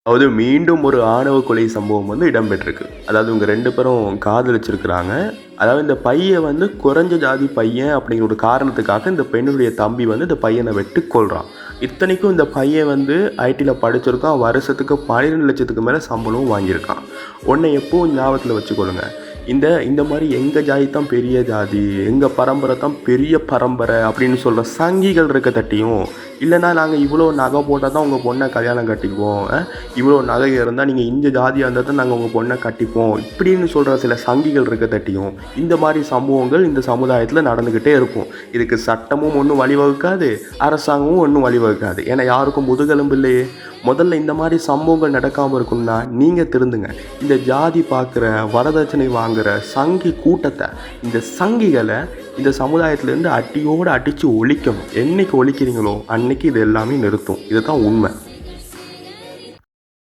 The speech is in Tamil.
அதாவது மீண்டும் ஒரு ஆணவ கொலை சம்பவம் வந்து இடம்பெற்றிருக்கு. அதாவது இவங்க 2 பேரும் காதலிச்சிருக்கிறாங்க. அதாவது இந்த பையன் வந்து குறைஞ்ச ஜாதி பையன் அப்படிங்கிற ஒரு காரணத்துக்காக இந்த பெண்ணுடைய தம்பி வந்து இந்த பையனை வெட்டி கொல்றான். இத்தனைக்கும் இந்த பையன் வந்து ஐடியில் படிச்சிருக்கான். வருஷத்துக்கு 12 லட்சத்துக்கு மேலே சம்பளமும் வாங்கியிருக்கான். உன்னை எப்பவும் ஞாபகத்தில் வச்சுக்கொள்ளுங்க. இந்த மாதிரி எங்கள் ஜாதி தான் பெரிய ஜாதி, எங்கள் பரம்பரை தான் பெரிய பரம்பரை அப்படின்னு சொல்கிற சங்கிகள் இருக்க தட்டியும், இல்லைனா நாங்கள் இவ்வளோ நகை போட்டால் தான் உங்கள் பொண்ணை கல்யாணம் கட்டிக்குவோம், இவ்வளோ நகை இருந்தால் நீங்கள் இந்த ஜாதியாக இருந்தால் தான் நாங்கள் உங்கள் பொண்ணை கட்டிப்போம் இப்படின்னு சொல்கிற சில சங்கிகள் இருக்க தட்டியும் இந்த மாதிரி சம்பவங்கள் இந்த சமுதாயத்தில் நடந்துக்கிட்டே இருக்கும். இதுக்கு சட்டமும் ஒன்றும் வழிவகுக்காது, அரசாங்கமும் ஒன்றும் வழிவகுக்காது. ஏன்னா யாருக்கும் முதுகெலும்பு இல்லையே. முதல்ல இந்த மாதிரி சம்பவங்கள் நடக்காமல் இருக்கணும்னா நீங்கள் திருந்துங்க. இந்த ஜாதி பார்க்குற, வரதட்சணை வாங்குகிற சங்கி கூட்டத்தை, இந்த சங்கிகளை இந்த சமுதாயத்திலேருந்து அடியோடு அடித்து ஒழிக்கணும். என்னைக்கு ஒழிக்கிறீங்களோ அன்னைக்கு இது எல்லாமே நிறுத்தும். இதுதான் உண்மை.